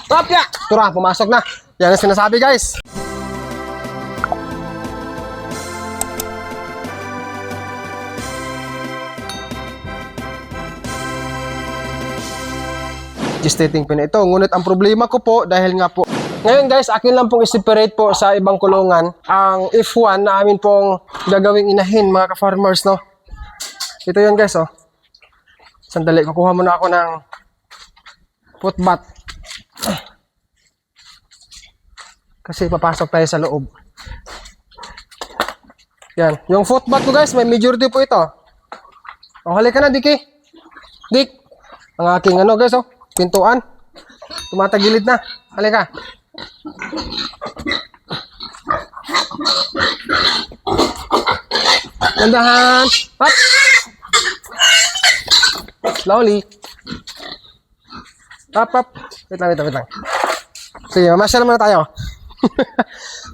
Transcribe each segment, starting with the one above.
Tapya! Tura, pumasok na. Yan ang sinasabi guys. Gestating pin ito. Ngunit ang problema ko po dahil nga po ngayon guys, akin lang pong i-separate po sa ibang kulungan ang F1 na amin pong gagawing inahin mga ka-farmers, no? Ito yun guys, oh. Sandali, kukuha muna ako ng footbath. Kasi papasok tayo sa loob. Yan. Yung footbath ko guys, may majority po ito. O, halika na, Diki. Dik. Ang aking ano guys, oh. Pintuan. Tumatagilid na. Halika. Dandahan. Hop. Slowly. Hop, hop. Wait lang. Sige, mamasyal naman na tayo.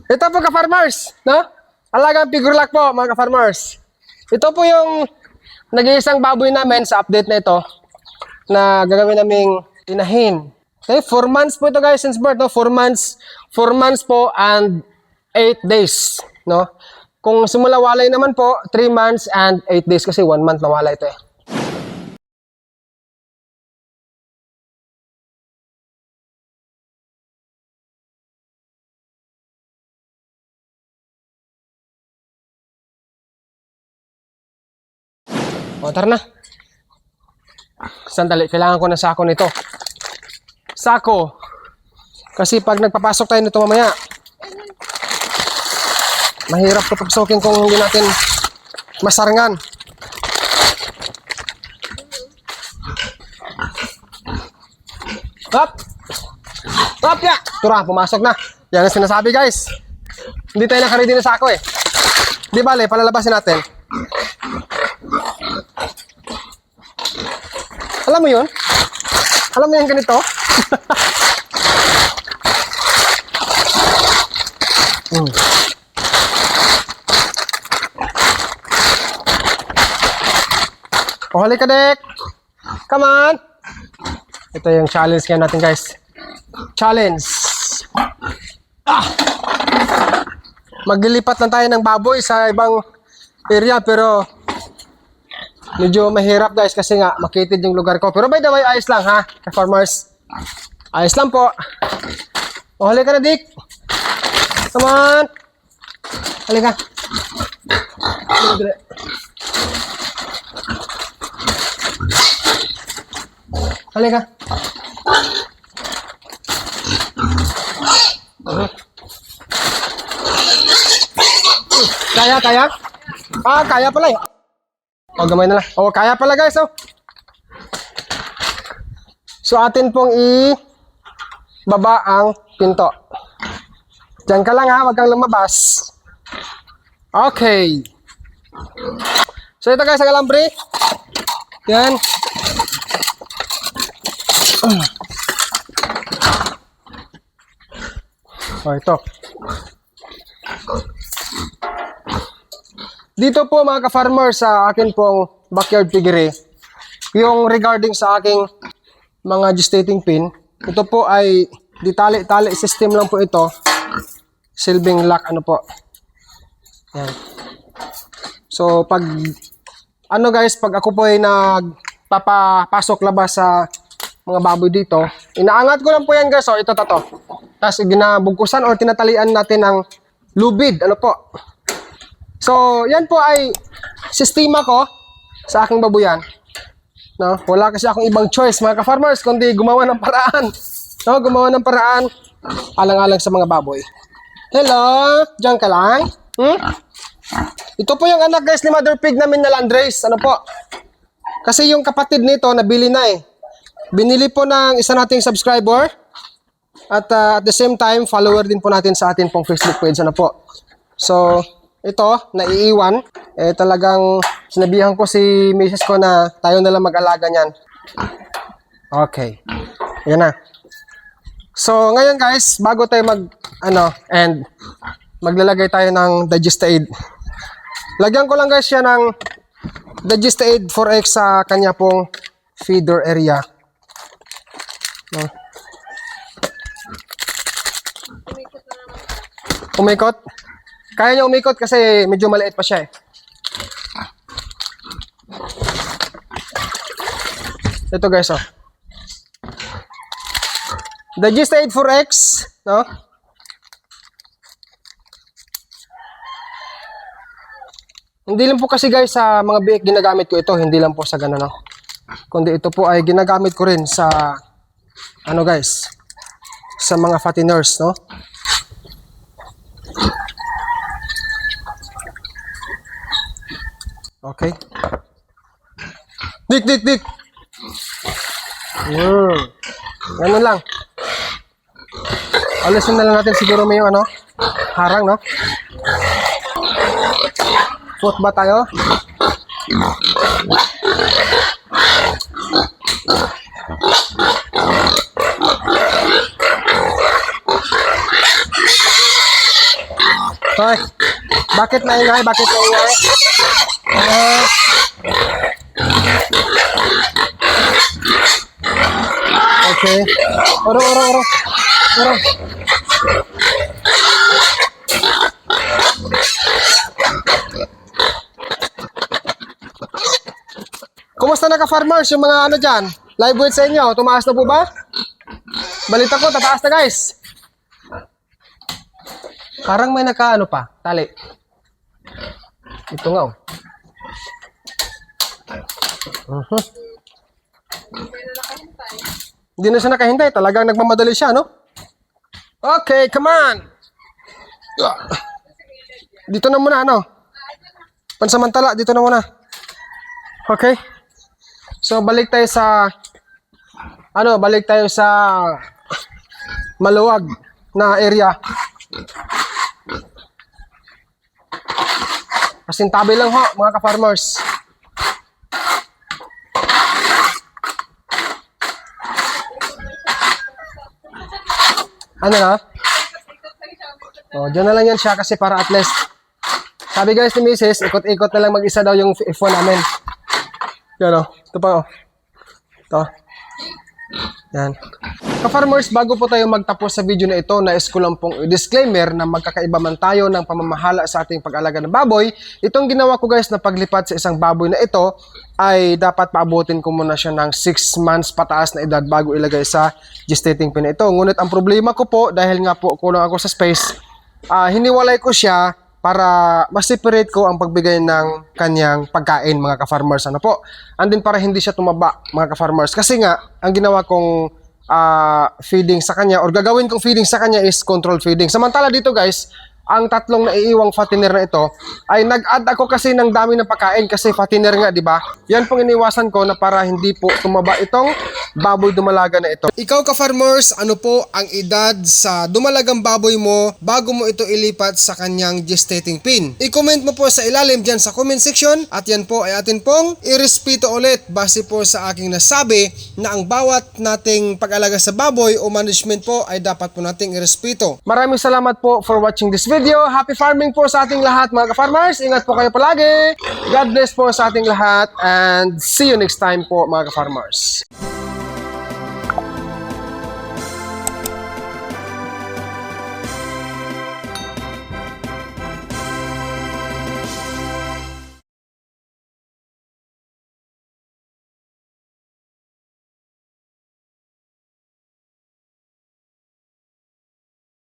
Ito po ka-farmers, no? Alagang figure lock po, mga ka-farmers. Ito po yung nag-iisang baboy namin sa update na ito na gagawin naming inahin. Okay, 4 months po ito guys since birth, no? 4 months po and 8 days, no? Kung simula walay naman po, 3 months and 8 days kasi 1 month na walay ito eh. O, tara na. Sandali, kailangan ko ng sako nito. Sako. Kasi pag nagpapasok tayo nito mamaya, mahirap ito pagsokin kung hindi natin masarangan. Hop! Hop ya! Tura, pumasok na. Yan ang sinasabi guys. Hindi tayo nakaready na sako eh. Di bale, palalabasin natin. Alam mo yun? Alam mo yung ganito? Oh, halika Dek! Come on! Ito yung challenge ngayon natin guys. Challenge! Maglilipat lang tayo ng baboy sa ibang area pero medyo mahirap guys kasi nga makitid yung lugar ko. Pero by the way, ayos lang ha, farmers. Ayos lang po. O, halika na, Dick. Come on. Halika. Halika. Kaya? Ah, kaya pala eh. O, gamay na lang. O, kaya pala guys, oh. So, atin pong i-baba ang pinto. Diyan ka lang ha, wag kang lumabas. Okay. So, ito guys, ang alambre. Yan. O, ito. Dito po mga ka-farmer sa akin pong backyard piggery, yung regarding sa aking mga gestating pin, ito po ay ditali-tali system lang po ito. Silbing lock ano po. Yan. So pag ano guys, pag ako po ay nagpapasok labas sa mga baboy dito, inaangat ko lang po yan guys. So ito tato. Tapos ginabugkusan or tinatalian natin ng lubid. Ano po? So, yan po ay sistema ko sa aking babuyan. No? Wala kasi akong ibang choice mga ka-farmers kundi gumawa ng paraan. No? Gumawa ng paraan alang-alang sa mga baboy. Hello? Diyan ka lang? Ito po yung anak guys ni Mother Pig namin na landrace. Ano po? Kasi yung kapatid nito nabili na eh. Binili po ng isa nating subscriber. At at the same time, follower din po natin sa atin pong Facebook page. Ano po? So, ito, naiiwan. Eh, talagang sinabihan ko si misis ko na tayo na lang mag-alaga niyan. Okay. Yan na. So, ngayon guys, bago tayo maglalagay tayo ng Digesta-Aid. Lagyan ko lang guys siya ng Digesta-Aid 4X sa kanya pong feeder area. No? Umikot. Kaya niya umikot kasi medyo maliit pa siya eh. Ito guys, oh. The Gist84X, no? Hindi lang po kasi guys sa mga biik ginagamit ko ito, hindi lang po sa ganun, no? Kundi ito po ay ginagamit ko rin sa ano guys, sa mga fatteners, no? Okay. Dik. Ganun lang. Alisin na lang natin siguro may ano, harang, no? Foot ba tayo? Hoy, bakit maingay? Okay. Oro. Kumusta na ka-farmers yung mga ano dyan? Live weight sa inyo, tumaas na po ba? Balita ko, tataas na guys. Parang may naka-ano pa, tali. Ito nga oh. Hindi na siya nakahintay, talagang nagmamadali siya, no? Okay, come on! Dito na muna, ano? Pansamantala, dito na muna. Okay? So, balik tayo sa maluwag na area. Pasintabi lang ho, mga ka-farmers. Ano na? Oh, dyan na lang yan siya kasi para at least. Sabi guys ni Mrs., ikot-ikot na lang mag-isa daw yung phone namin. Yan o. Ito pa o. Ito. Yan. Ka-farmers, bago po tayo magtapos sa video na ito, nais ko lang pong disclaimer na magkakaiba man tayo ng pamamahala sa ating pag-alaga ng baboy. Itong ginawa ko guys na paglipat sa isang baboy na ito ay dapat paabutin ko muna siya ng 6 months pataas na edad bago ilagay sa gestating pin ito. Ngunit ang problema ko po, dahil nga po kulang ako sa space, hiniwalay ko siya para ma-separate ko ang pagbigay ng kanyang pagkain, mga ka-farmers. Ano po? And then para hindi siya tumaba, mga ka-farmers. Kasi nga, ang ginawa kong feeding sa kanya or gagawin kong feeding sa kanya is controlled feeding. Samantala dito guys, ang tatlong naiiwang fattener na ito ay nag-add ako kasi ng dami ng pagkain kasi fattener nga, di ba? Yan pong iniwasan ko na para hindi po tumaba itong baboy dumalaga na ito. Ikaw ka-farmers, ano po ang edad sa dumalagang baboy mo bago mo ito ilipat sa kanyang gestating pin? I-comment mo po sa ilalim dyan sa comment section at yan po ay atin pong irespeto ulit base po sa aking nasabi na ang bawat nating pag-alaga sa baboy o management po ay dapat po nating irespeto. Maraming salamat po for watching this video. Happy farming po sa ating lahat mga ka-farmers. Ingat po kayo palagi. God bless po sa ating lahat and see you next time po mga ka-farmers.